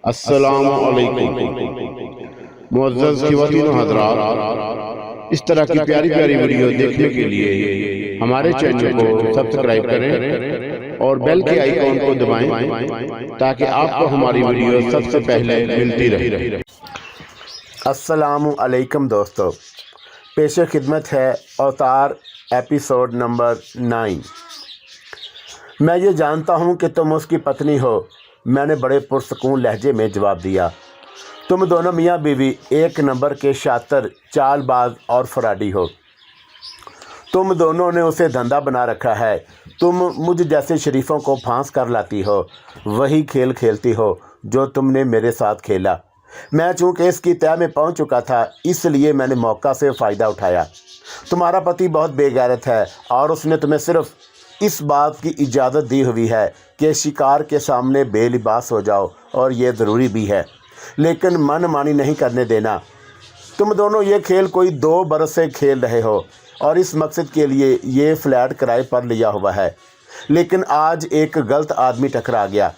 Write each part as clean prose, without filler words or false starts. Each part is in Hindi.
अस्सलामु अलैकुम मुअज़्ज़ज़ ख़वातीन व हज़रात, इस तरह की प्यारी प्यारी वीडियो देखने के लिए हमारे चैनल को सब्सक्राइब करें और बेल के आइकॉन को दबाएं ताकि आपको हमारी वीडियो सबसे पहले मिलती रहे। अस्सलामु अलैकुम दोस्तों, पेश खिदमत है अवतार एपिसोड नंबर 9। मैं ये जानता हूँ कि तुम उसकी पत्नी हो, मैंने बड़े पुरसकून लहजे में जवाब दिया। तुम दोनों मियाँ बीवी एक नंबर के शातिर, चालबाज और फराडी हो। तुम दोनों ने उसे धंधा बना रखा है। तुम मुझ जैसे शरीफों को फांस कर लाती हो, वही खेल खेलती हो जो तुमने मेरे साथ खेला। मैं चूँकि इसकी तय में पहुँच चुका था, इसलिए मैंने मौका से फ़ायदा उठाया। तुम्हारा पति बहुत बेगैरत है और उसने तुम्हें सिर्फ इस बात की इजाज़त दी हुई है कि शिकार के सामने बेलिबास हो जाओ, और ये ज़रूरी भी है, लेकिन मनमानी नहीं करने देना। तुम दोनों ये खेल कोई 2 बरस से खेल रहे हो और इस मकसद के लिए ये फ्लैट किराए पर लिया हुआ है, लेकिन आज एक गलत आदमी टकरा गया।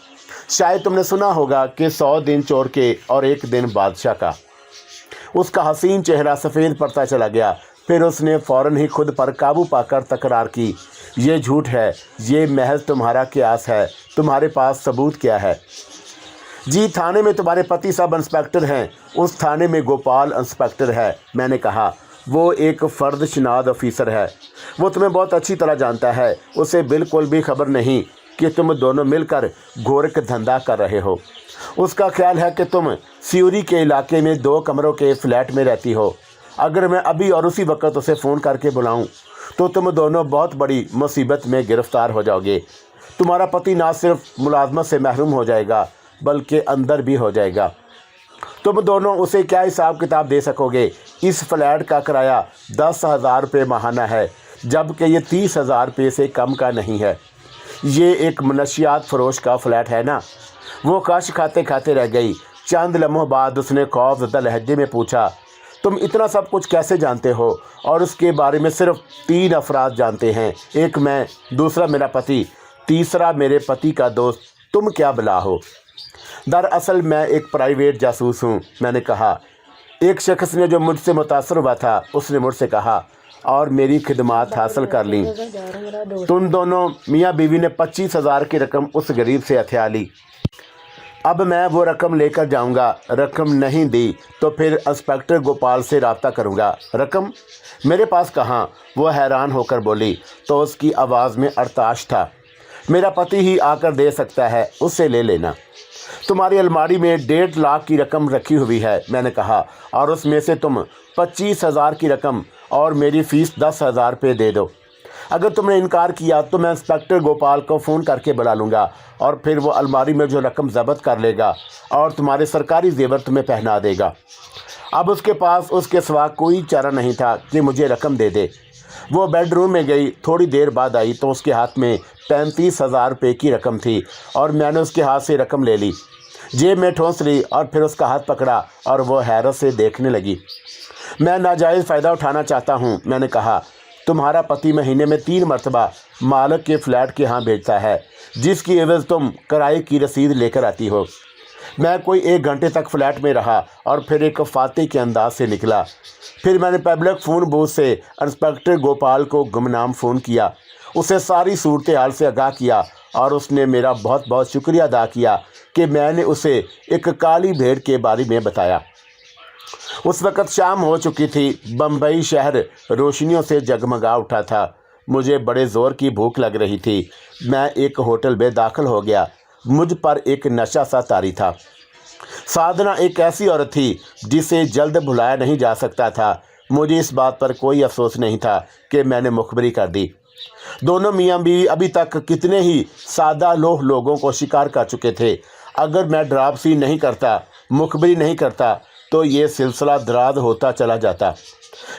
शायद तुमने सुना होगा कि 100 दिन चोर के और 1 दिन बादशाह का। उसका हसीन चेहरा सफ़ेद पड़ता चला गया। फिर उसने फ़ौरन ही खुद पर काबू पाकर तकरार की, ये झूठ है, ये महज तुम्हारा क़यास है, तुम्हारे पास सबूत क्या है? जी, थाने में तुम्हारे पति सब इंस्पेक्टर हैं, उस थाने में गोपाल इंस्पेक्टर है। मैंने कहा, वो एक फ़र्द शिनाद ऑफिसर है। वो तुम्हें बहुत अच्छी तरह जानता है। उसे बिल्कुल भी खबर नहीं कि तुम दोनों मिलकर गोरख धंधा कर रहे हो। उसका ख्याल है कि तुम सियूरी के इलाके में 2 कमरों के फ्लैट में रहती हो। अगर मैं अभी और उसी वक्त उसे फ़ोन करके बुलाऊं, तो तुम दोनों बहुत बड़ी मुसीबत में गिरफ़्तार हो जाओगे। तुम्हारा पति ना सिर्फ मुलाजमत से महरूम हो जाएगा, बल्कि अंदर भी हो जाएगा। तुम दोनों उसे क्या हिसाब किताब दे सकोगे? इस फ्लैट का किराया 10,000 रुपये माहाना है, जबकि ये 30,000 रुपये से कम का नहीं है। ये एक मनशियात फरोश का फ्लैट है ना? वो कश खाते खाते रह गई। चंद लम्हों बाद उसने खौफज़दा लहजे में पूछा, तुम इतना सब कुछ कैसे जानते हो? और उसके बारे में सिर्फ 3 अफराद जानते हैं, एक मैं, दूसरा मेरा पति, तीसरा मेरे पति का दोस्त। तुम क्या बला हो? दरअसल मैं एक प्राइवेट जासूस हूँ, मैंने कहा। एक शख्स ने जो मुझसे मुतासर हुआ था, उसने मुझसे कहा और मेरी खिदमात हासिल कर ली। तुम दोनों मियाँ बीवी ने 25,000 की रकम उस गरीब से हथिया ली। अब मैं वो रकम लेकर जाऊंगा। रकम नहीं दी तो फिर इंस्पेक्टर गोपाल से रब्ता करूंगा। रकम मेरे पास कहाँ? वो हैरान होकर बोली। तो उसकी आवाज़ में अड़ताश था। मेरा पति ही आकर दे सकता है, उससे ले लेना। तुम्हारी अलमारी में 1.5 लाख की रकम रखी हुई है, मैंने कहा, और उसमें से तुम 25,000 की रकम और मेरी फ़ीस 10,000 रुपये दे दो। अगर तुमने इनकार किया तो मैं इंस्पेक्टर गोपाल को फ़ोन करके बुला लूँगा और फिर वो अलमारी में जो रकम ज़ब्त कर लेगा और तुम्हारे सरकारी जेवर तुम्हें पहना देगा। अब उसके पास उसके सिवा कोई चारा नहीं था कि मुझे रकम दे दे। वो बेडरूम में गई। थोड़ी देर बाद आई तो उसके हाथ में 35,000 रुपये की रकम थी और मैंने उसके हाथ से रकम ले ली, जेब में ठोंस ली और फिर उसका हाथ पकड़ा और वो हैरत से देखने लगी। मैं नाजायज़ फ़ायदा उठाना चाहता हूँ, मैंने कहा। तुम्हारा पति महीने में 3 मरतबा मालिक के फ्लैट के यहाँ भेजता है, जिसकी एवज़ तुम किराए की रसीद लेकर आती हो। मैं कोई 1 घंटे तक फ्लैट में रहा और फिर एक फाते के अंदाज से निकला। फिर मैंने पब्लिक फ़ोन बूथ से इंस्पेक्टर गोपाल को गुमनाम फ़ोन किया, उसे सारी सूरत हाल से आगाह किया और उसने मेरा बहुत बहुत शुक्रिया अदा किया कि मैंने उसे एक काली भेड़ के बारे में बताया। उस वक़्त शाम हो चुकी थी। बम्बई शहर रोशनियों से जगमगा उठा था। मुझे बड़े ज़ोर की भूख लग रही थी। मैं एक होटल में दाखिल हो गया। मुझ पर एक नशा सा तारी था। साधना एक ऐसी औरत थी जिसे जल्द भुलाया नहीं जा सकता था। मुझे इस बात पर कोई अफसोस नहीं था कि मैंने मुखबरी कर दी। दोनों मियाँ बीवी अभी तक कितने ही सादा लोह लोगों को शिकार कर चुके थे। अगर मैं ड्रापसी नहीं करता, मुखबरी नहीं करता, तो ये सिलसिला दराज होता चला जाता।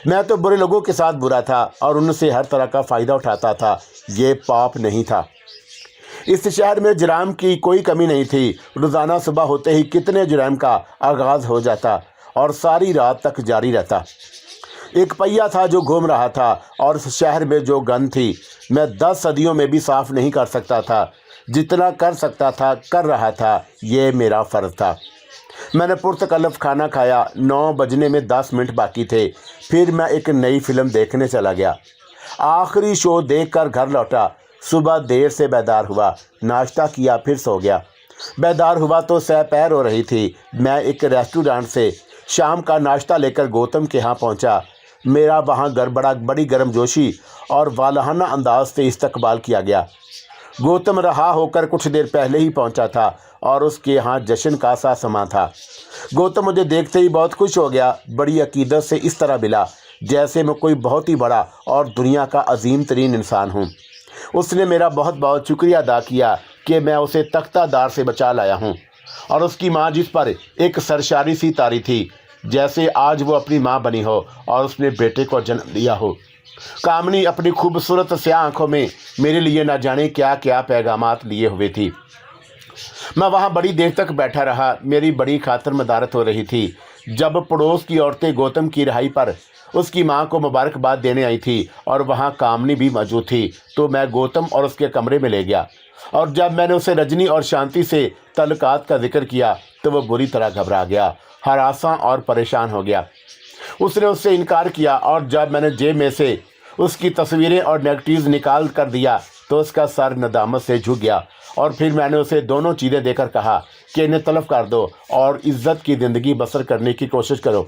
मैं तो बुरे लोगों के साथ बुरा था और उनसे हर तरह का फ़ायदा उठाता था। ये पाप नहीं था। इस शहर में जुर्म की कोई कमी नहीं थी। रोज़ाना सुबह होते ही कितने जुर्म का आगाज़ हो जाता और सारी रात तक जारी रहता। एक पहिया था जो घूम रहा था और उस शहर में जो गंध थी, मैं 10 सदियों में भी साफ़ नहीं कर सकता था। जितना कर सकता था कर रहा था, ये मेरा फ़र्ज़ था। मैंने पुरतकल्लफ खाना खाया। 9 बजने में 10 मिनट बाकी थे। फिर मैं एक नई फिल्म देखने चला गया। आखिरी शो देखकर घर लौटा। सुबह देर से बेदार हुआ, नाश्ता किया, फिर सो गया। बेदार हुआ तो सह-पैर हो रही थी। मैं एक रेस्टोरेंट से शाम का नाश्ता लेकर गौतम के यहाँ पहुँचा। मेरा वहाँ बड़ी गर्मजोशी और वालहाना अंदाज से इस्तकबाल किया गया। गौतम रहा होकर कुछ देर पहले ही पहुंचा था और उसके यहाँ जश्न का सा समा था। गौतम मुझे देखते ही बहुत खुश हो गया। बड़ी अकीदत से इस तरह मिला जैसे मैं कोई बहुत ही बड़ा और दुनिया का अजीम तरीन इंसान हूँ। उसने मेरा बहुत बहुत शुक्रिया अदा किया कि मैं उसे तख्तादार से बचा लाया हूँ और उसकी माँ जिस पर एक सरशारी सी तारी थी, जैसे आज वो अपनी माँ बनी हो और उसने बेटे को जन्म दिया हो। कामनी अपनी खूबसूरत स्याह आंखों में मेरे लिए न जाने क्या क्या पैगामात लिए हुए थी। मैं वहाँ बड़ी देर तक बैठा रहा। मेरी बड़ी खातर मदारत हो रही थी। जब पड़ोस की औरतें गौतम की रिहाई पर उसकी माँ को मुबारकबाद देने आई थी और वहाँ कामनी भी मौजूद थी, तो मैं गौतम और उसके कमरे में ले गया। और जब मैंने उसे रजनी और शांति से तल्लुकात का जिक्र किया तो वह बुरी तरह घबरा गया, हरासा और परेशान हो गया। उसने उससे इनकार किया और जब मैंने जेब में से उसकी तस्वीरें और नेगेटिव्स निकाल कर दिया तो उसका सर नदामत से झुक गया। और फिर मैंने उसे दोनों चीज़ें देकर कहा कि इन्हें तलब कर दो और इज्जत की ज़िंदगी बसर करने की कोशिश करो।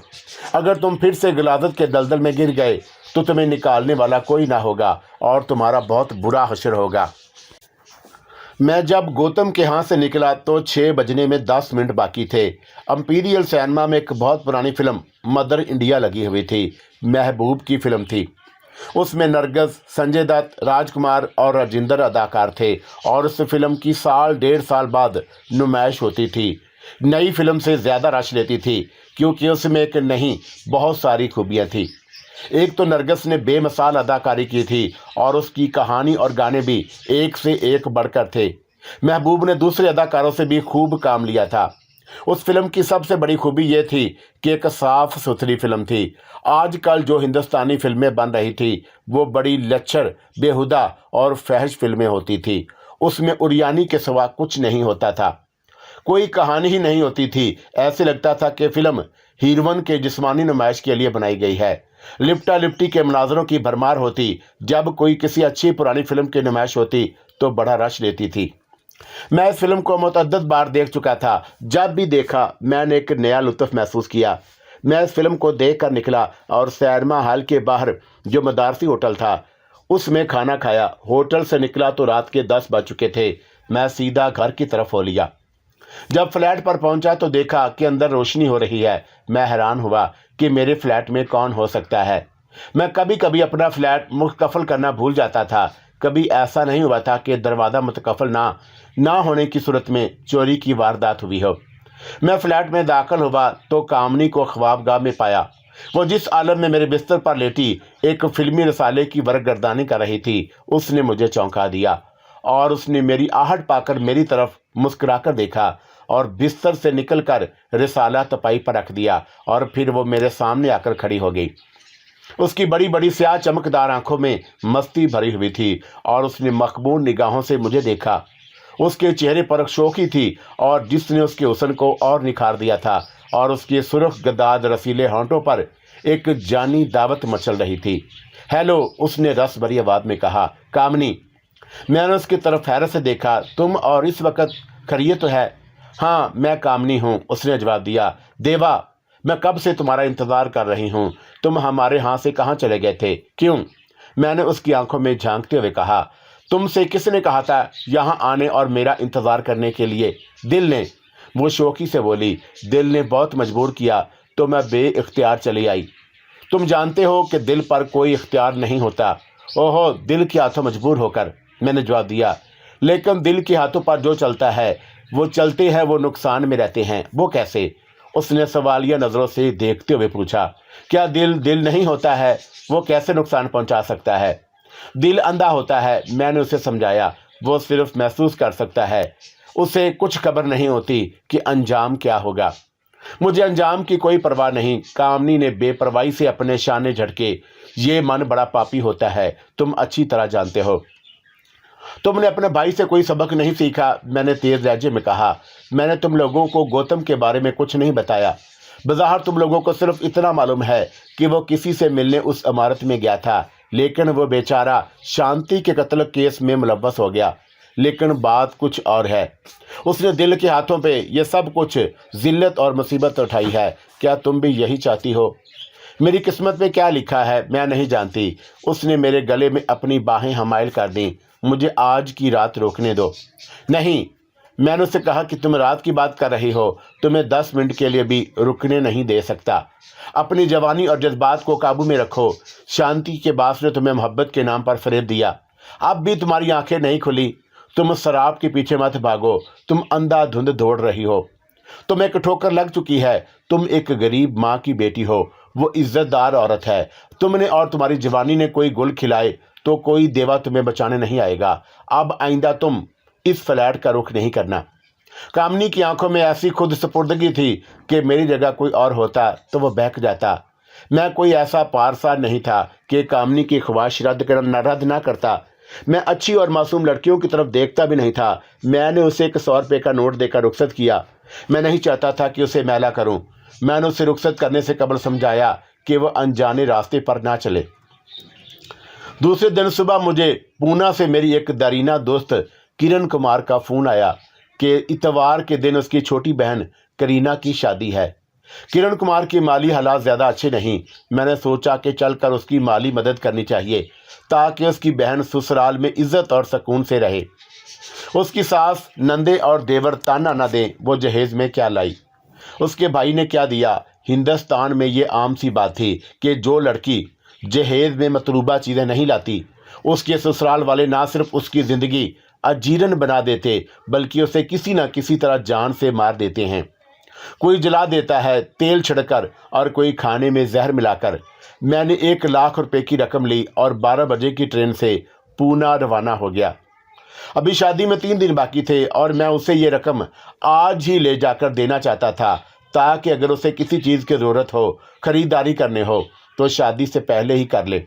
अगर तुम फिर से गलाजत के दलदल में गिर गए तो तुम्हें निकालने वाला कोई ना होगा और तुम्हारा बहुत बुरा हश्र होगा। मैं जब गौतम के यहाँ से निकला तो 6 बजने में 10 मिनट बाकी थे। इंपीरियल सिनेमा में एक बहुत पुरानी फिल्म मदर इंडिया लगी हुई थी। महबूब की फिल्म थी। उसमें नरगिस, संजय दत्त, राजकुमार और राजिंदर अदाकार थे और उस फिल्म की 1.5 साल बाद नुमाइश होती थी। नई फिल्म से ज़्यादा रश लेती थी क्योंकि उसमें एक नहीं बहुत सारी खूबियाँ थी। एक तो नरगिस ने बेमिसाल अदाकारी की थी और उसकी कहानी और गाने भी एक से एक बढ़कर थे। महबूब ने दूसरे अदाकारों से भी खूब काम लिया था। उस फिल्म की सबसे बड़ी खूबी ये थी कि एक साफ सुथरी फिल्म थी। आजकल जो हिंदुस्तानी फिल्में बन रही थी वो बड़ी लच्छर, बेहुदा और फहश फिल्में होती थी। उसमें उरियानी के सिवा कुछ नहीं होता था, कोई कहानी ही नहीं होती थी। ऐसे लगता था कि फिल्म हीरोइन के जिस्मानी नुमाइश के लिए बनाई गई है। लिपटा लिपटी के मुनाजरों की भरमार होती। जब कोई किसी अच्छी पुरानी फिल्म की नुमाइश होती तो बड़ा रश लेती थी। मैं इस फिल्म को मुतअद्दिद बार देख चुका था। जब भी देखा मैंने एक नया लुत्फ़ महसूस किया। मैं इस फिल्म को देख कर निकला और सिनेमा हॉल के बाहर जो मदारसी होटल था उसमें खाना खाया। होटल से निकला तो रात के 10 बज चुके थे। मैं सीधा घर की तरफ हो लिया। जब फ्लैट पर पहुंचा तो देखा कि अंदर रोशनी हो रही है। मैं हैरान हुआ कि मेरे फ्लैट में कौन हो सकता है। मैं कभी कभी अपना फ्लैट मुस्तकफल करना भूल जाता था। कभी ऐसा नहीं हुआ था कि दरवाज़ा मुतकफल ना होने की सूरत में चोरी की वारदात हुई हो। मैं फ्लैट में दाखिल हुआ तो कामनी को ख्वाबगाह में पाया। वो जिस आलम में मेरे बिस्तर पर लेटी एक फिल्मी रसाले की वर्कगर्दानी कर रही थी, उसने मुझे चौंका दिया और उसने मेरी आहट पाकर मेरी तरफ मुस्कुराकर देखा और बिस्तर से निकलकर रिसाला तपाई पर रख दिया और फिर वो मेरे सामने आकर खड़ी हो गई। उसकी बड़ी बड़ी स्याह चमकदार आंखों में मस्ती भरी हुई थी और उसने मकबूल निगाहों से मुझे देखा। उसके चेहरे पर शौकी थी और जिसने उसके हुस्न को और निखार दिया था और उसके सुर्ख गदाद रसीले होंठों पर एक जानी दावत मचल रही थी। हेलो, उसने रस भरी आवाज़ में कहा। कामनी। मैंने उसकी तरफ हैरत से देखा। तुम और इस वक्त खैरियत तो है? हाँ, मैं कामनी हूँ, उसने जवाब दिया। देवा, मैं कब से तुम्हारा इंतज़ार कर रही हूँ। तुम हमारे यहाँ से कहाँ चले गए थे? क्यों? मैंने उसकी आंखों में झांकते हुए कहा। तुमसे किसने कहा था यहाँ आने और मेरा इंतज़ार करने के लिए? दिल ने, वो शौकी से बोली। दिल ने बहुत मजबूर किया तो मैं बेइख्तियार चली आई। तुम जानते हो कि दिल पर कोई इख्तियार नहीं होता। ओहो, दिल के हाथों मजबूर होकर, मैंने जवाब दिया। लेकिन दिल के हाथों पर जो चलता है वो चलते हैं, वो नुकसान में रहते हैं। वो कैसे? उसने सवालिया नज़रों से देखते हुए पूछा। क्या दिल नहीं होता है? वो कैसे नुकसान पहुंचा सकता है? दिल अंधा होता है, मैंने उसे समझाया। वो सिर्फ महसूस कर सकता है, उसे कुछ खबर नहीं होती कि अंजाम क्या होगा। मुझे अंजाम की कोई परवाह नहीं। कामनी ने बेपरवाही से अपने शाने झटके। ये मन बड़ा पापी होता है, तुम अच्छी तरह जानते हो। तुमने अपने भाई से कोई सबक नहीं सीखा, मैंने तेज लहजे में कहा। मैंने तुम लोगों को गौतम के बारे में कुछ नहीं बताया। बज़ाहिर तुम लोगों को सिर्फ इतना मालूम है कि वो किसी से मिलने उस इमारत में गया था, लेकिन वो बेचारा शांति के कत्ल केस में मुलव्वस हो गया। लेकिन बात कुछ और है। उसने दिल के हाथों पे ये सब कुछ जिल्लत और मुसीबत उठाई है। क्या तुम भी यही चाहती हो? मेरी किस्मत में क्या लिखा है मैं नहीं जानती। उसने मेरे गले में अपनी बाहें हमायल कर दी। मुझे आज की रात रोकने दो। नहीं, मैंने उससे कहा कि तुम रात की बात कर रही हो, तुम्हें 10 मिनट के लिए भी रुकने नहीं दे सकता। अपनी जवानी और जज्बात को काबू में रखो। शांति के बास ने तुम्हें मोहब्बत के नाम पर फरेब दिया। अब भी तुम्हारी आंखें नहीं खुली। तुम शराब के पीछे मत भागो। तुम अंधाधुंध दौड़ रही हो। तुम्हें एक ठोकर लग चुकी है। तुम एक गरीब माँ की बेटी हो। वो इज्जतदार औरत है। तुमने और तुम्हारी जवानी ने कोई गुल खिलाए तो कोई देवा तुम्हें बचाने नहीं आएगा। अब आइंदा तुम इस फ्लैट का रुख नहीं करना। कामनी की आंखों में ऐसी खुद सुपुर्दगी थी कि मेरी जगह कोई और होता तो वह बहक जाता। मैं कोई ऐसा पारसा नहीं था कि कामनी की ख्वाहिश रद्द ना करता। मैं अच्छी और मासूम लड़कियों की तरफ देखता भी नहीं था। मैंने उसे एक 100 रुपये का नोट देकर रुखसत किया। मैं नहीं चाहता था कि उसे मैला करूं। मैंने उसे रुखसत करने से कबल समझाया कि वह अनजाने रास्ते पर ना चले। दूसरे दिन सुबह मुझे पूना से मेरी एक दरीना दोस्त किरण कुमार का फ़ोन आया कि इतवार के दिन उसकी छोटी बहन करीना की शादी है। किरण कुमार की माली हालात ज़्यादा अच्छे नहीं। मैंने सोचा कि चलकर उसकी माली मदद करनी चाहिए ताकि उसकी बहन ससुराल में इज्जत और सुकून से रहे। उसकी सास, नंदे और देवर ताना न दें वो जहेज़ में क्या लाई, उसके भाई ने क्या दिया। हिंदुस्तान में ये आम सी बात थी कि जो लड़की जहेज़ में मतलूबा चीज़ें नहीं लाती, उसके ससुराल वाले ना सिर्फ उसकी ज़िंदगी अजीरन बना देते बल्कि उसे किसी न किसी तरह जान से मार देते हैं। कोई जला देता है तेल छिड़कर और कोई खाने में जहर मिलाकर। मैंने 1 लाख रुपए की रकम ली और 12 बजे की ट्रेन से पूना रवाना हो गया। अभी शादी में 3 दिन बाकी थे और मैं उसे ये रकम आज ही ले जाकर देना चाहता था ताकि अगर उसे किसी चीज़ की ज़रूरत हो, ख़रीदारी करने हो तो शादी से पहले ही कर ले।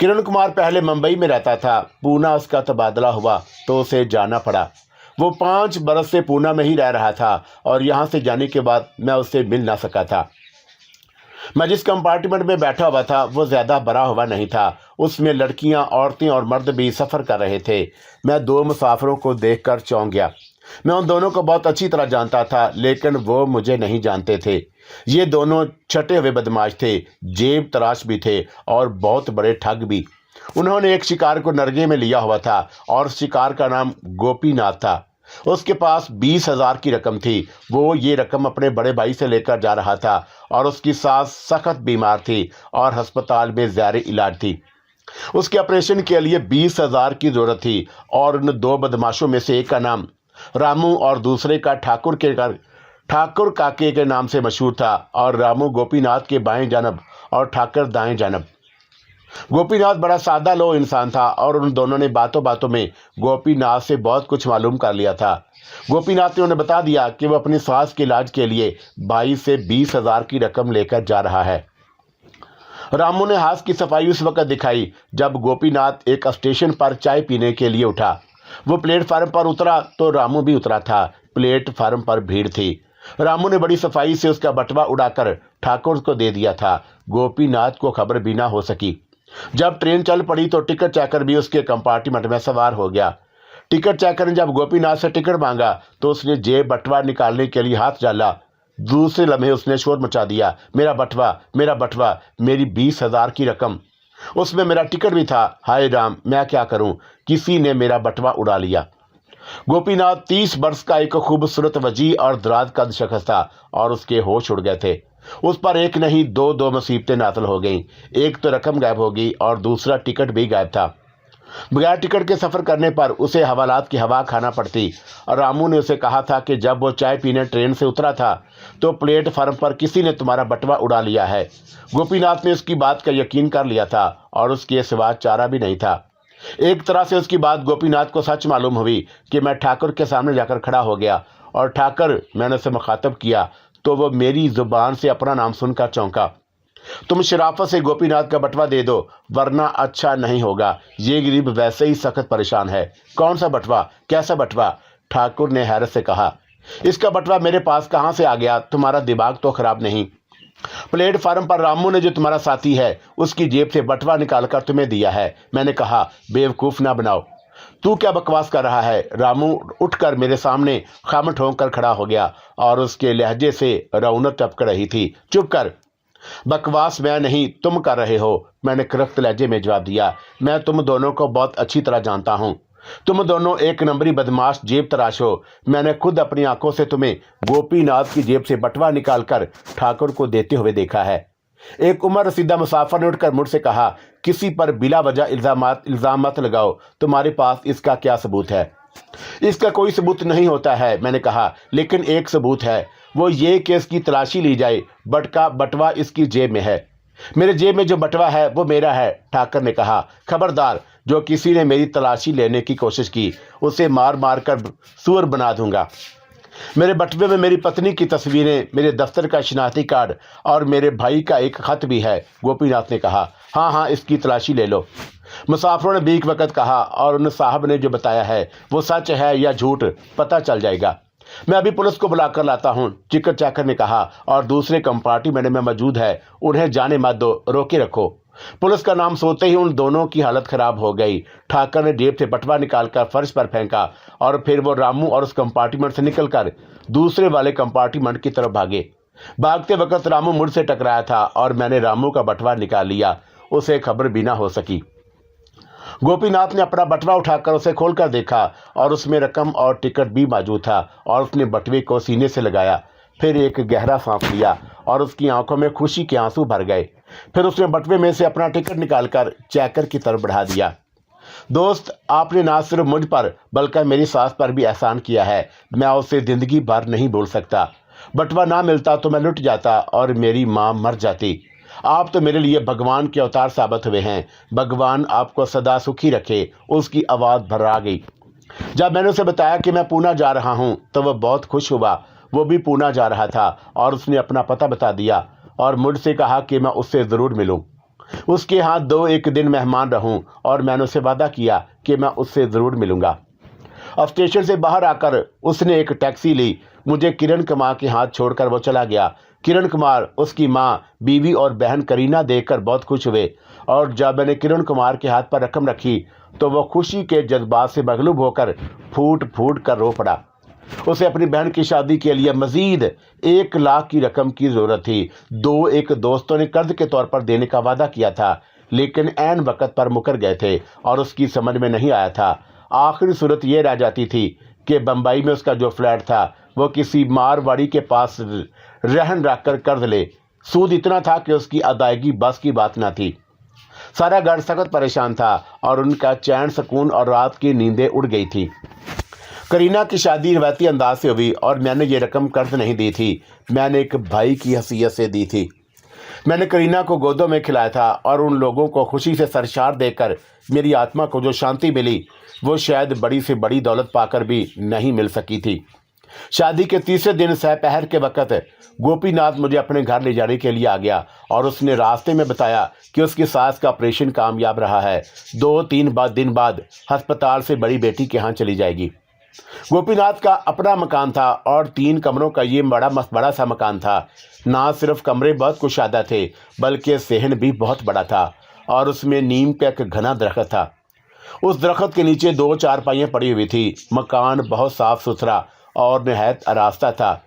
किरण कुमार पहले मुंबई में रहता था। पूना उसका तबादला हुआ तो उसे जाना पड़ा। वो 5 बरस से पूना में ही रह रहा था और यहाँ से जाने के बाद मैं उससे मिल ना सका था। मैं जिस कंपार्टमेंट में बैठा हुआ था वो ज़्यादा बड़ा हुआ नहीं था। उसमें लड़कियां, औरतें और मर्द भी सफ़र कर रहे थे। मैं 2 मुसाफिरों को देखकर चौंक गया। मैं उन दोनों को बहुत अच्छी तरह जानता था, लेकिन वो मुझे नहीं जानते थे। ये दोनों छटे हुए बदमाश थे, जेब तराश भी थे और बहुत बड़े ठग भी। उन्होंने एक शिकार को नरगे में लिया हुआ था और शिकार का नाम गोपीनाथ था। उसके पास 20,000 की रकम थी। वो ये रकम अपने बड़े भाई से लेकर जा रहा था और उसकी सास सख्त बीमार थी और अस्पताल में ज़ायरे इलाज थी। उसके ऑपरेशन के लिए 20,000 की ज़रूरत थी और उन 2 बदमाशों में से एक का नाम रामू और दूसरे का ठाकुर काके के नाम से मशहूर था। और रामू गोपीनाथ के बाएं जानब और ठाकुर दाएं जानब। गोपीनाथ बड़ा सादा लो इंसान था और उन दोनों ने बातों बातों में गोपीनाथ से बहुत कुछ मालूम कर लिया था। गोपीनाथ ने उन्हें बता दिया कि वह अपनी सास के इलाज के लिए भाई से 20,000 की रकम लेकर जा रहा है। रामू ने हाथ की सफाई उस वक्त दिखाई जब गोपीनाथ एक स्टेशन पर चाय पीने के लिए उठा। वो प्लेटफार्म पर उतरा तो रामू भी उतरा था। प्लेटफार्म पर भीड़ थी। रामू ने बड़ी सफाई से उसका बटवा उड़ाकर ठाकुर को दे दिया था। गोपीनाथ को खबर भी ना हो सकी। जब ट्रेन चल पड़ी तो टिकट चेकर भी उसके कंपार्टमेंट में सवार हो गया। टिकट चेकर ने जब गोपीनाथ से टिकट मांगा तो उसने जेब बटवा निकालने के लिए हाथ डाला। दूसरे लम्हे उसने शोर मचा दिया, मेरा बटवा, मेरा बटवा, मेरी 20,000 की रकम, उसमें मेरा टिकट भी था। हाय राम, मैं क्या करूं, किसी ने मेरा बटवा उड़ा लिया। गोपीनाथ 30 वर्ष का एक खूबसूरत वजीह और दराज कद शख्स था और उसके होश उड़ गए थे। उस पर एक नहीं 2 मुसीबतें नाज़िल हो गईं। एक तो रकम गायब हो गई और दूसरा टिकट भी गायब था। बगैर टिकट के सफ़र करने पर उसे हवालात की हवा खाना पड़ती। और रामू ने उसे कहा था कि जब वो चाय पीने ट्रेन से उतरा था तो प्लेटफार्म पर किसी ने तुम्हारा बटवा उड़ा लिया है। गोपीनाथ ने उसकी बात का यकीन कर लिया था और उसके सिवा चारा भी नहीं था। एक तरह से उसकी बात गोपीनाथ को सच मालूम हुई कि मैं ठाकुर के सामने जाकर खड़ा हो गया और ठाकुर मैंने उसे मुखातब किया तो वो मेरी ज़ुबान से अपना नाम सुनकर चौंका। तुम शराफत से गोपीनाथ का बटवा दे दो, वरना अच्छा नहीं होगा। ये गरीब वैसे ही सख्त परेशान है। कौन सा बटवा, कैसा बटवा? ठाकुर ने हैरत से कहा। इसका बटवा मेरे पास कहाँ से आ गया? तुम्हारा दिमाग तो खराब नहीं? प्लेटफार्म पर रामू ने, जो तुम्हारा साथी है, उसकी जेब से बटवा निकालकर तुम्हें दिया है। मैंने कहा, बेवकूफ़ ना बनाओ। तू क्या बकवास कर रहा है? रामू उठकर मेरे सामने खम ठोंक कर खड़ा हो गया और उसके लहजे से रौनक टपक रही थी। चुप कर। बकवास मैं नहीं, तुम कर रहे हो, मैंने करख्त लहजे में जवाब दिया। मैं तुम दोनों को बहुत अच्छी तरह जानता हूँ। तुम दोनों एक नंबरी बदमाश जेब तराश हो। मैंने खुद अपनी आंखों से तुम्हें गोपीनाथ की जेब से बटवा निकालकर ठाकुर को देते हुए देखा है। एक उम्र रसीदा मुसाफिर ने उठकर मुझसे कहा, किसी पर बिला वजह इल्जाम मत लगाओ। तुम्हारे पास इसका क्या सबूत है? इसका कोई सबूत नहीं होता है, मैंने कहा, लेकिन एक सबूत है। वो ये कि इसकी तलाशी ली जाए। बटवा इसकी जेब में है। मेरे जेब में जो बटवा है वो मेरा है, ठाकर ने कहा। खबरदार, जो किसी ने मेरी तलाशी लेने की कोशिश की, उसे मार मार कर सूअर बना दूंगा। मेरे बटवे में मेरी पत्नी की तस्वीरें, मेरे दफ्तर का शनाख्ती कार्ड और मेरे भाई का एक खत भी है, गोपीनाथ ने कहा। हाँ हाँ, इसकी तलाशी ले लो। मुसाफिरों ने बीक वक़्त कहा, और उन साहब ने जो बताया है वो सच है या झूठ पता चल जाएगा। मैं अभी पुलिस को बुलाकर लाता हूँ, चिकर चाकर ने कहा, और दूसरे कंपार्टमेंट में मौजूद है, उन्हें जाने मत दो, रोके रखो। पुलिस का नाम सोते ही उन दोनों की हालत खराब हो गई। ठाकर ने जेब से बटवा निकालकर फर्श पर फेंका और फिर वो रामू और उस कंपार्टमेंट से निकलकर दूसरे वाले कंपार्टमेंट की तरफ भागे। भागते वक्त रामू मुझसे टकराया था और मैंने रामू का बटवा निकाल लिया। उसे खबर भी ना हो सकी। गोपीनाथ ने अपना बटवा उठाकर उसे खोलकर देखा और उसमें रकम और टिकट भी मौजूद था, और उसने बटवे को सीने से लगाया। फिर एक गहरा सांस लिया और उसकी आंखों में खुशी के आंसू भर गए। फिर उसने बटवे में से अपना टिकट निकालकर चेकर की तरफ बढ़ा दिया। दोस्त, आपने ना सिर्फ मुझ पर बल्कि मेरी सास पर भी एहसान किया है। मैं उससे जिंदगी भर नहीं भूल सकता। बटवा ना मिलता तो मैं लुट जाता और मेरी माँ मर जाती। आप तो मेरे लिए भगवान के अवतार साबित हुए हैं। भगवान आपको सदा सुखी रखे। उसकी आवाज़ भर्रा गई। जब मैंने उसे बताया कि मैं पूना जा रहा हूँ तो वह बहुत खुश हुआ। वो भी पूना जा रहा था और उसने अपना पता बता दिया और मुझसे कहा कि मैं उससे ज़रूर मिलूं। उसके यहाँ 2-1 दिन मेहमान रहूं, और मैंने उसे वादा किया कि मैं उससे ज़रूर मिलूंगा। अब स्टेशन से बाहर आकर उसने एक टैक्सी ली। मुझे किरण कुमार के हाथ छोड़कर वो चला गया। किरण कुमार, उसकी माँ, बीवी और बहन करीना देखकर बहुत खुश हुए, और जब मैंने किरण कुमार के हाथ पर रकम रखी तो वह खुशी के जज्बात से मगलूब होकर फूट फूट कर रो पड़ा। उसे अपनी बहन की शादी के लिए मजीद 1 लाख की रकम की ज़रूरत थी। एक दोस्तों ने कर्ज के तौर पर देने का वादा किया था, लेकिन ऐन वक़्त पर मुकर गए थे और उसकी समझ में नहीं आया था। आखिरी सूरत यह रह जाती थी कि बम्बई में उसका जो फ्लैट था वो किसी मारवाड़ी के पास रहन रखकर कर्ज ले। सूद इतना था कि उसकी अदायगी बस की बात ना थी। सारा घर सख्त परेशान था और उनका चैन सुकून और रात की नींदें उड़ गई थी। करीना की शादी रिवायती अंदाज से हुई और मैंने ये रकम कर्ज नहीं दी थी, मैंने एक भाई की हैसियत से दी थी। मैंने करीना को गोदों में खिलाया था और उन लोगों को खुशी से सरशार देकर मेरी आत्मा को जो शांति मिली वो शायद बड़ी से बड़ी दौलत पाकर भी नहीं मिल सकी थी। शादी के तीसरे दिन सहपहर के वक़्त गोपीनाथ मुझे अपने घर ले जाने के लिए आ गया और उसने रास्ते में बताया कि उसकी सास का ऑपरेशन कामयाब रहा है। 2-3 दिन बाद अस्पताल से बड़ी बेटी के यहाँ चली जाएगी। गोपीनाथ का अपना मकान था और 3 कमरों का ये बड़ा सा मकान था। ना सिर्फ कमरे बहुत कुशादा थे बल्कि सेहन भी बहुत बड़ा था और उसमें नीम का एक घना दरख्त था। उस दरख्त के नीचे 2 चारपाइयाँ पड़ी हुई थी। मकान बहुत साफ सुथरा और नहायत आरास्ता था,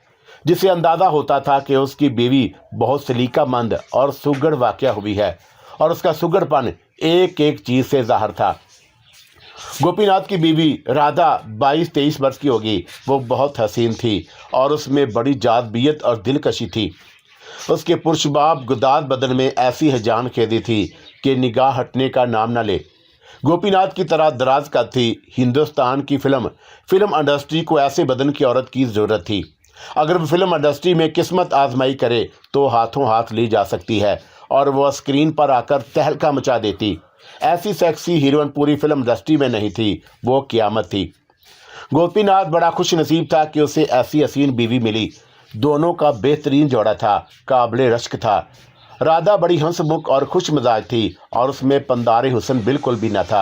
जिससे अंदाज़ा होता था कि उसकी बीवी बहुत सलीकामंद और सुघड़ वाक़या हुई है और उसका सुघड़पन एक एक चीज़ से ज़ाहिर था। गोपीनाथ की बीवी राधा 22-23 वर्ष की होगी। वो बहुत हसीन थी और उसमें बड़ी जाज़बियत और दिलकशी थी। उसके पुरशबाब गुदाद बदन में ऐसी हिजान खेदी थी कि निगाह हटने का नाम न ले। गोपीनाथ की तरह दराज कद थी। हिंदुस्तान की फिल्म इंडस्ट्री को ऐसे बदन की औरत की ज़रूरत थी। अगर वो फिल्म इंडस्ट्री में किस्मत आजमाई करे तो हाथों हाथ ली जा सकती है और वह स्क्रीन पर आकर तहलका मचा देती। ऐसी सेक्सी हीरोइन पूरी फिल्म इंडस्ट्री में नहीं थी, वो क़यामत थी। गोपीनाथ बड़ा खुश नसीब था कि उसे ऐसी हसीन बीवी मिली। दोनों का बेहतरीन जोड़ा था, काबिल रश्क था। राधा बड़ी हंसमुख और खुश मिजाज थी और उसमें पंदारे हुस्न बिल्कुल भी न था।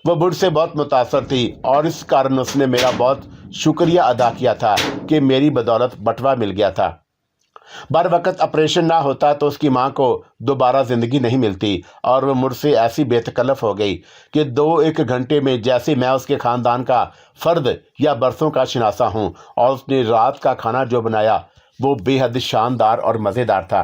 वह मुझसे बहुत मुतासर थी और इस कारण उसने मेरा बहुत शुक्रिया अदा किया था कि मेरी बदौलत बटवा मिल गया था। बर वक्त ऑपरेशन ना होता तो उसकी मां को दोबारा जिंदगी नहीं मिलती और वह मुझसे ऐसी बेतकल्लफ हो गई कि 2-1 घंटे में जैसे मैं उसके खानदान का फर्द या बरसों का शनासा हूं। और उसने रात का खाना जो बनाया वो बेहद शानदार और मज़ेदार था।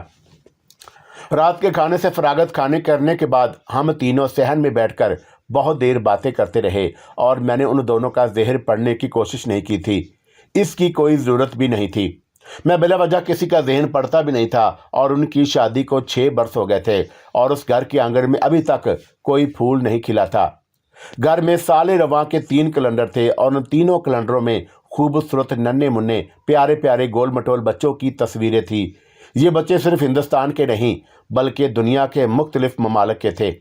रात के खाने से फरागत खाने करने के बाद हम तीनों सहन में बैठकर बहुत देर बातें करते रहे और मैंने उन दोनों का ज़हर पढ़ने की कोशिश नहीं की थी। इसकी कोई ज़रूरत भी नहीं थी। मैं बिला वजह किसी का ज़हन पढ़ता भी नहीं था और उनकी शादी को 6 बरस हो गए थे और उस घर के आंगन में अभी तक कोई फूल नहीं खिला था। घर में साले रवां के 3 कैलेंडर थे और उन तीनों कैलेंडरों में खूबसूरत नन्हे मुन्ने प्यारे प्यारे गोल मटोल बच्चों की तस्वीरें थी। ये बच्चे सिर्फ हिंदुस्तान के नहीं बल्कि दुनिया के मुख्तलिफ ममालिक के थे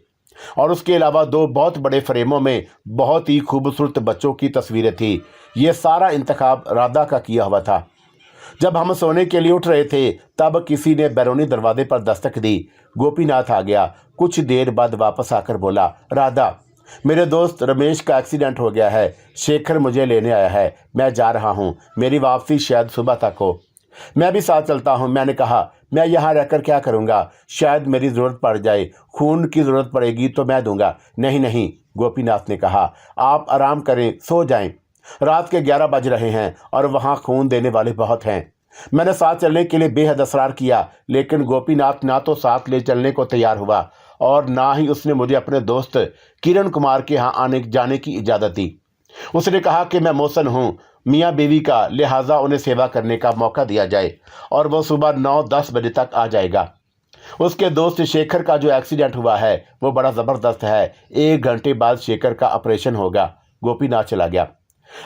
और उसके अलावा 2 बहुत बड़े फ्रेमों में बहुत ही खूबसूरत बच्चों की तस्वीरें थी। ये सारा इंतखाब राधा का किया हुआ था। जब हम सोने के लिए उठ रहे थे तब किसी ने बैरूनी दरवाजे पर दस्तक दी। गोपीनाथ आ गया। कुछ देर बाद वापस आकर बोला, राधा, मेरे दोस्त रमेश का एक्सीडेंट हो गया है। शेखर मुझे लेने आया है। मैं जा रहा हूँ। मेरी वापसी शायद सुबह तक हो। मैं भी साथ चलता हूँ। मैंने कहा, मैं यहाँ रहकर क्या करूँगा? शायद मेरी ज़रूरत पड़ जाए। खून की ज़रूरत पड़ेगी तो मैं दूंगा। नहीं नहीं, गोपीनाथ ने कहा, आप आराम करें, सो जाएं। रात के 11 बज रहे हैं और वहाँ खून देने वाले बहुत हैं। मैंने साथ चलने के लिए बेहद असरार किया, लेकिन गोपीनाथ ना तो साथ ले चलने को तैयार हुआ और ना ही उसने मुझे अपने दोस्त किरण कुमार के यहाँ आने जाने की इजाज़त दी। उसने कहा कि मैं मौसन हूँ मियाँ बीवी का, लिहाजा उन्हें सेवा करने का मौका दिया जाए और वह सुबह 9-10 बजे तक आ जाएगा। उसके दोस्त शेखर का जो एक्सीडेंट हुआ है वो बड़ा ज़बरदस्त है। 1 घंटे बाद शेखर का ऑपरेशन होगा। गोपीनाथ चला गया।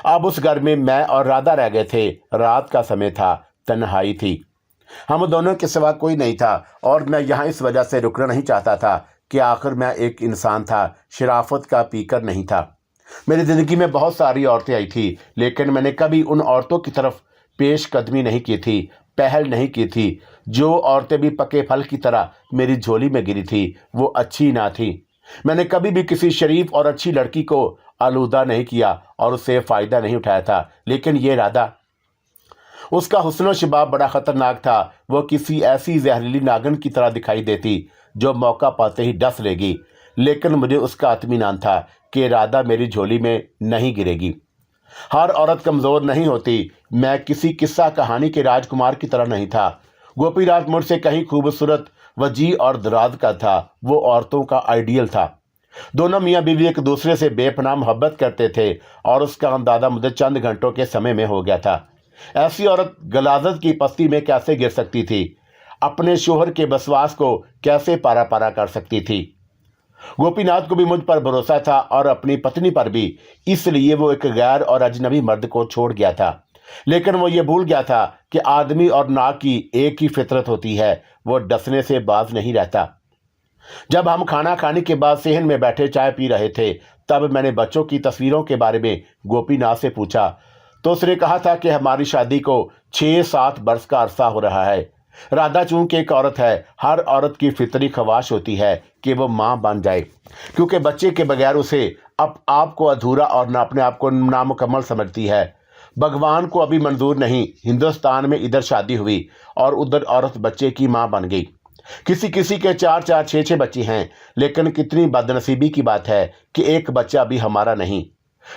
अब उस घर में मैं और राधा रह गए थे। रात का समय था, तन्हाई थी। हम दोनों के सिवा कोई नहीं था और मैं यहाँ इस वजह से रुकना नहीं चाहता था कि आखिर मैं एक इंसान था, शराफत का पीकर नहीं था। मेरी ज़िंदगी में बहुत सारी औरतें आई थी, लेकिन मैंने कभी उन औरतों की तरफ पेश कदमी नहीं की थी, पहल नहीं की थी। जो औरतें भी पके फल की तरह मेरी झोली में गिरी थी वो अच्छी ना थी। मैंने कभी भी किसी शरीफ और अच्छी लड़की को आलूदा नहीं किया और उससे फ़ायदा नहीं उठाया था। लेकिन ये राधा, उसका हुस्न शबाब बड़ा ख़तरनाक था। वो किसी ऐसी जहरीली नागिन की तरह दिखाई देती जो मौका पाते ही डस लेगी। लेकिन मुझे उसका इत्मीनान था कि राधा मेरी झोली में नहीं गिरेगी। हर औरत कमज़ोर नहीं होती। मैं किसी किस्सा कहानी के राजकुमार की तरह नहीं था। गोपीनाथ मुझसे कहीं खूबसूरत, वजी और दराज का था। वो औरतों का आइडियल था। दोनों मियाँ बीवी एक दूसरे से बेपनाह मोहब्बत करते थे और उसका अंदाज़ा मुझे चंद घंटों के समय में हो गया था। ऐसी औरत गलाजत की पस्ती में कैसे गिर सकती थी? अपने शोहर के बसवास को कैसे पारा पारा कर सकती थी? गोपीनाथ को भी मुझ पर भरोसा था और अपनी पत्नी पर भी, इसलिए वो एक गैर और अजनबी मर्द को छोड़ गया था। लेकिन वो ये भूल गया था कि आदमी और नाग की एक ही फितरत होती है, वो डसने से बाज नहीं रहता। जब हम खाना खाने के बाद सेहन में बैठे चाय पी रहे थे तब मैंने बच्चों की तस्वीरों के बारे में गोपीनाथ से पूछा तो उसने कहा था कि हमारी शादी को 6-7 बरस का अरसा हो रहा है। राधा चूंकि एक औरत है, हर औरत की फितरी ख्वाहिश होती है कि वो माँ बन जाए, क्योंकि बच्चे के बगैर उसे आप को अधूरा और ना अपने आप को नामुकम्मल समझती है। भगवान को अभी मंजूर नहीं। हिंदुस्तान में इधर शादी हुई और उधर औरत बच्चे की माँ बन गई। किसी किसी के 4-4, 6-6 बच्चे हैं, लेकिन कितनी बदनसीबी की बात है कि एक बच्चा भी हमारा नहीं।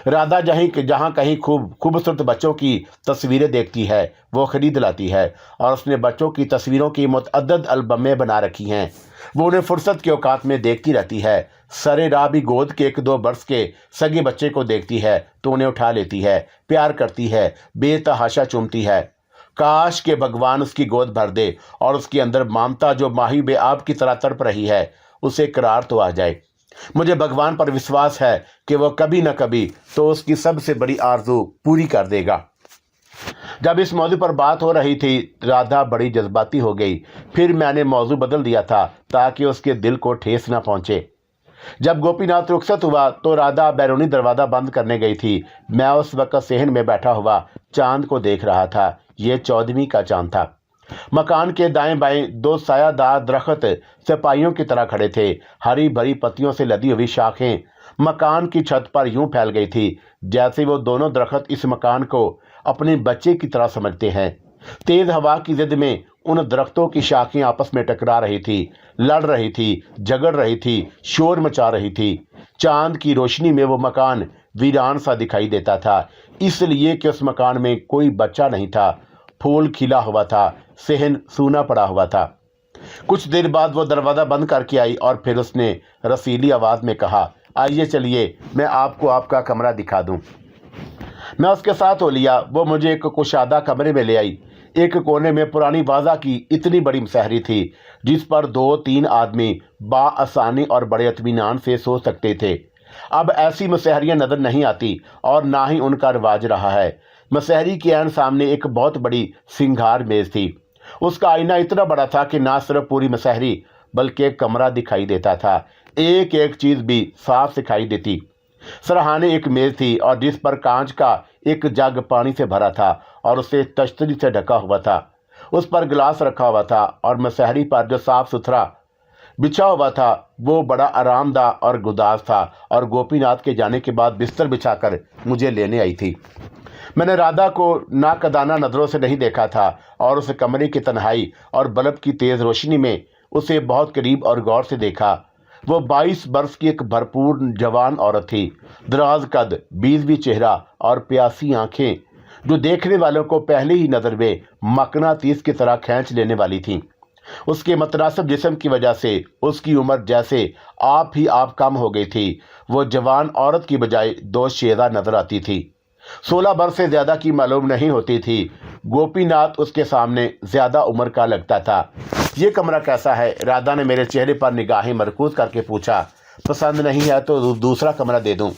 राधा जहाँ कहीं खूबसूरत बच्चों की तस्वीरें देखती है वो खरीद लाती है और उसने बच्चों की तस्वीरों की मुतअद्दद एल्बमें बना रखी हैं। वो उन्हें फुर्सत के औकात में देखती रहती है। सरे राह भी गोद के 1-2 बरस के सगे बच्चे को देखती है तो उन्हें उठा लेती है, प्यार करती है, बेतहाशा चूमती है। काश के भगवान उसकी गोद भर दे और उसके अंदर ममता जो माही बेआब की तरह तड़प रही है उसे करार तो आ जाए। मुझे भगवान पर विश्वास है कि वह कभी न कभी तो उसकी सबसे बड़ी आरज़ू पूरी कर देगा। जब इस मौजू पर बात हो रही थी राधा बड़ी जज्बाती हो गई। फिर मैंने मौजू बदल दिया था ताकि उसके दिल को ठेस न पहुंचे। जब गोपीनाथ रुखसत हुआ तो राधा बैरूनी दरवाज़ा बंद करने गई थी। मैं उस वक्त सेहन में बैठा हुआ चांद को देख रहा था। ये 14वीं का चांद था। मकान के दाएं बाएं दो सायादार दरख्त सिपाहियों की तरह खड़े थे। हरी भरी पत्तियों से लदी हुई शाखें मकान की छत पर यूं फैल गई थी जैसे वो दोनों दरख्त इस मकान को अपने बच्चे की तरह समझते हैं। तेज हवा की जिद में उन दरख्तों की शाखें आपस में टकरा रही थी, लड़ रही थी, झगड़ रही थी, शोर मचा रही थी। चांद की रोशनी में वो मकान वीरान सा दिखाई देता था, इसलिए कि उस मकान में कोई बच्चा नहीं था। फूल खिला हुआ था, सहन सूना पड़ा हुआ था। कुछ देर बाद वो दरवाज़ा बंद करके आई और फिर उसने रसीली आवाज़ में कहा, आइए चलिए मैं आपको आपका कमरा दिखा दूं। मैं उसके साथ हो लिया। वो मुझे एक कुशादा कमरे में ले आई। एक कोने में पुरानी वाजा की इतनी बड़ी मसहरी थी जिस पर 2-3 आदमी बाआसानी और बड़े इत्मीनान से सो सकते थे। अब ऐसी मसहरियाँ नज़र नहीं आती और ना ही उनका रिवाज रहा है। मसहरी के ऐन सामने एक बहुत बड़ी सिंगार मेज़ थी। उसका आईना इतना बड़ा था कि ना सिर्फ पूरी मसहरी बल्कि एक कमरा दिखाई देता था। एक एक चीज़ भी साफ दिखाई देती। सरहाने एक मेज़ थी और जिस पर कांच का एक जग पानी से भरा था और उसे तश्तरी से ढका हुआ था। उस पर गिलास रखा हुआ था और मसहरी पर जो साफ सुथरा बिछा हुआ था वो बड़ा आरामदा और गुदाज था और गोपीनाथ के जाने के बाद बिस्तर बिछाकर मुझे लेने आई थी। मैंने राधा को नाकदाना नज़रों से नहीं देखा था और उस कमरे की तन्हाई और बल्ब की तेज़ रोशनी में उसे बहुत करीब और गौर से देखा। वो 22 बरस की एक भरपूर जवान औरत थी। दराज कद, बीजवी चेहरा और प्यासी आंखें जो देखने वालों को पहली ही नज़र में मकनातीस की तरह खींच लेने वाली थीं। उसके मतनासिब जिस्म की वजह से उसकी उम्र जैसे आप ही आप कम हो गई थी। वो जवान औरत की बजाय 2 शेरा नजर आती थी। 16 बरस से ज़्यादा की मालूम नहीं होती थी। गोपीनाथ उसके सामने ज़्यादा उम्र का लगता था। ये कमरा कैसा है? राधा ने मेरे चेहरे पर निगाहें मरकूज करके पूछा। पसंद नहीं है तो दूसरा कमरा दे दूं।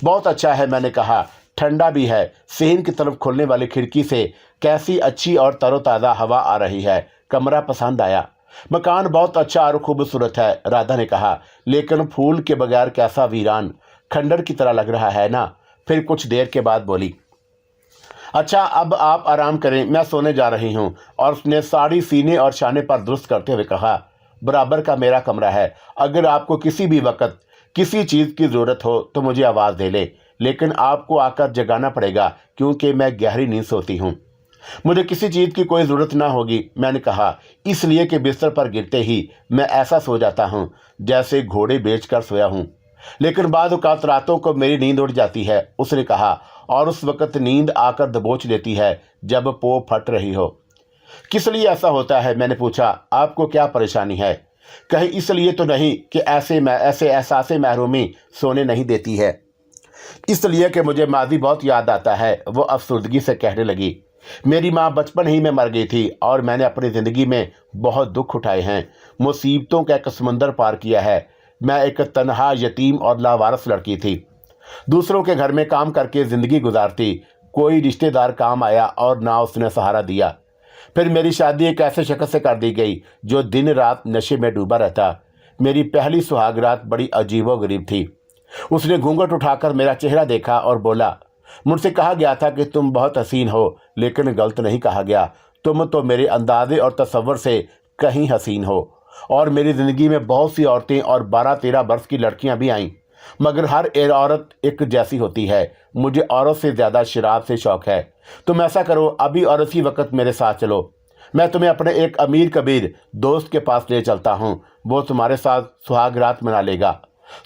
बहुत अच्छा है, मैंने कहा। ठंडा भी है। सेहन की तरफ खुलने वाली खिड़की से कैसी अच्छी और तरोताज़ा हवा आ रही है। कमरा पसंद आया। मकान बहुत अच्छा और खूबसूरत है, राधा ने कहा, लेकिन फूल के बगैर कैसा वीरान, खंडर की तरह लग रहा है ना। फिर कुछ देर के बाद बोली, अच्छा अब आप आराम करें, मैं सोने जा रही हूँ। और उसने साड़ी सीने और शाने पर दुरुस्त करते हुए कहा, बराबर का मेरा कमरा है। अगर आपको किसी भी वक्त किसी चीज़ की ज़रूरत हो तो मुझे आवाज़ दे ले, लेकिन आपको आकर जगाना पड़ेगा क्योंकि मैं गहरी नींद सोती हूँ। मुझे किसी चीज़ की कोई ज़रूरत ना होगी, मैंने कहा, इसलिए कि बिस्तर पर गिरते ही मैं ऐसा सो जाता हूँ जैसे घोड़े बेचकर सोया हूँ। लेकिन बाद औक़ात रातों को मेरी नींद उड़ जाती है, उसने कहा, और उस वक़्त नींद आकर दबोच लेती है जब पो फट रही हो। किस लिए ऐसा होता है? मैंने पूछा। आपको क्या परेशानी है? कहीं इसलिए तो नहीं कि ऐसे एहसास महरूमी सोने नहीं देती है? इसलिए कि मुझे माजी बहुत याद आता है, वो अफसुर्दगी से कहने लगी। मेरी माँ बचपन ही में मर गई थी और मैंने अपनी ज़िंदगी में बहुत दुख उठाए हैं, मुसीबतों का एक समंदर पार किया है। मैं एक तन्हा, यतीम और लावारिस लड़की थी। दूसरों के घर में काम करके ज़िंदगी गुजारती। कोई रिश्तेदार काम आया और ना उसने सहारा दिया। फिर मेरी शादी एक ऐसे शख्स से कर दी गई जो दिन रात नशे में डूबा रहता। मेरी पहली सुहागरात बड़ी अजीबोगरीब थी। उसने घूंघट उठाकर मेरा चेहरा देखा और बोला, मुझसे कहा गया था कि तुम बहुत हसीन हो, लेकिन गलत नहीं कहा गया। तुम तो मेरे अंदाजे और तसव्वुर से कहीं हसीन हो। और मेरी ज़िंदगी में बहुत सी औरतें और 12-13 बरस की लड़कियां भी आईं, मगर हर एक औरत एक जैसी होती है। मुझे औरत से ज़्यादा शराब से शौक़ है। तुम ऐसा करो, अभी और इसी वक्त मेरे साथ चलो। मैं तुम्हें अपने एक अमीर कबीर दोस्त के पास ले चलता हूँ। वो तुम्हारे साथ सुहागरात मना लेगा।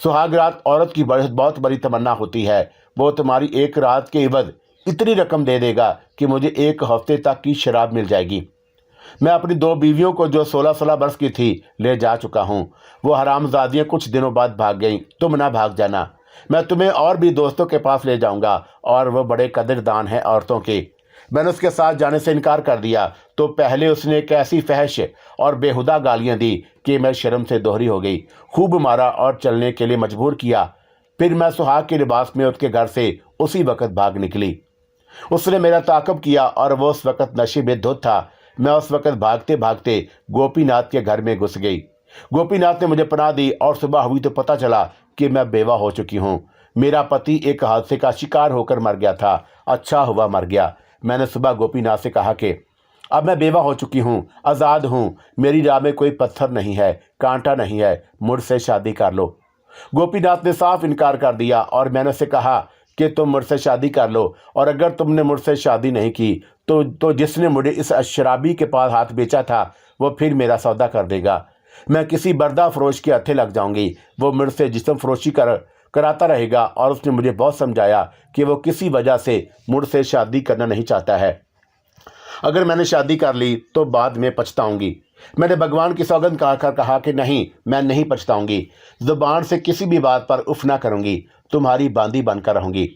सुहागरात औरत की बहुत बड़ी तमन्ना होती है। वो तुम्हारी एक रात के इवज़ इतनी रकम दे देगा कि मुझे 1 हफ्ते तक की शराब मिल जाएगी। मैं अपनी 2 बीवियों को जो 16-16 बरस की थी ले जा चुका हूँ। वो हरामजादियाँ कुछ दिनों बाद भाग गईं। तुम ना भाग जाना। मैं तुम्हें और भी दोस्तों के पास ले जाऊँगा और वो बड़े कदरदान हैं औरतों के। मैंने उसके साथ जाने से इनकार कर दिया तो पहले उसने एक ऐसी फहश और बेहुदा गालियाँ दी कि मैं शर्म से दोहरी हो गई। खूब मारा और चलने के लिए मजबूर किया। फिर मैं सुहाग के लिबास में उसके घर से उसी वक्त भाग निकली। उसने मेरा ताक़ब किया और वो उस वक्त नशे में धुत था। मैं उस वक्त भागते भागते गोपीनाथ के घर में घुस गई। गोपीनाथ ने मुझे पनाह दी और सुबह हुई तो पता चला कि मैं बेवा हो चुकी हूँ। मेरा पति एक हादसे का शिकार होकर मर गया था। अच्छा हुआ मर गया। मैंने सुबह गोपीनाथ से कहा कि अब मैं बेवा हो चुकी हूँ, आज़ाद हूँ, मेरी राह में कोई पत्थर नहीं है, कांटा नहीं है, मुझसे शादी कर लो। गोपीनाथ ने साफ इनकार कर दिया और मैंने उससे कहा कि तुम मुझसे शादी कर लो, और अगर तुमने मुझसे शादी नहीं की तो जिसने मुझे इस शराबी के पास हाथ बेचा था वो फिर मेरा सौदा कर देगा। मैं किसी बर्दा फरोश के हथे लग जाऊंगी, वो मुझसे जिस्म फरोशी कराता रहेगा। और उसने मुझे बहुत समझाया कि वो किसी वजह से मुझसे शादी करना नहीं चाहता है। अगर मैंने शादी कर ली तो बाद में पछताऊंगी। मैंने भगवान की सौगंध खाकर कहा कि नहीं, मैं नहीं पछताऊंगी। जुबान से किसी भी बात पर उफ ना करूंगी, तुम्हारी बांदी बनकर रहूंगी,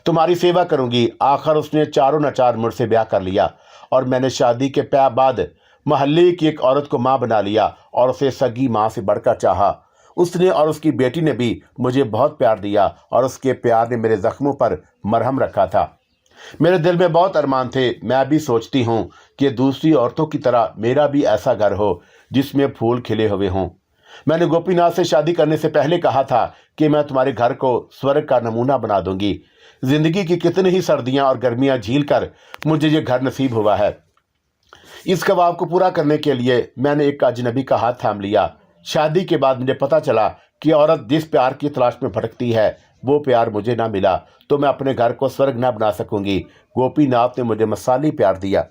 तुम्हारी सेवा करूंगी। आखिर उसने चारों नचार मुझसे ब्याह कर लिया और मैंने शादी के बाद मोहल्ले की एक औरत को माँ बना लिया और उसे सगी माँ से बढ़कर चाहा। उसने और उसकी बेटी ने भी मुझे बहुत प्यार दिया और उसके प्यार ने मेरे जख्मों पर मरहम रखा था। मेरे दिल में बहुत अरमान थे। मैं भी सोचती हूँ कि दूसरी औरतों की तरह मेरा भी ऐसा घर हो जिसमें फूल खिले हुए हों। मैंने गोपीनाथ से शादी करने से पहले कहा था कि मैं तुम्हारे घर को स्वर्ग का नमूना बना दूंगी। जिंदगी की कितनी ही सर्दियां और गर्मियां झील कर मुझे ये घर नसीब हुआ है। इस ख्वाब को पूरा करने के लिए मैंने एक अजनबी का हाथ थाम लिया। शादी के बाद मुझे पता चला कि औरत जिस प्यार की तलाश में भटकती है वो प्यार मुझे ना मिला तो मैं अपने घर को स्वर्ग ना बना सकूंगी। गोपीनाथ ने मुझे मसाली प्यार दिया।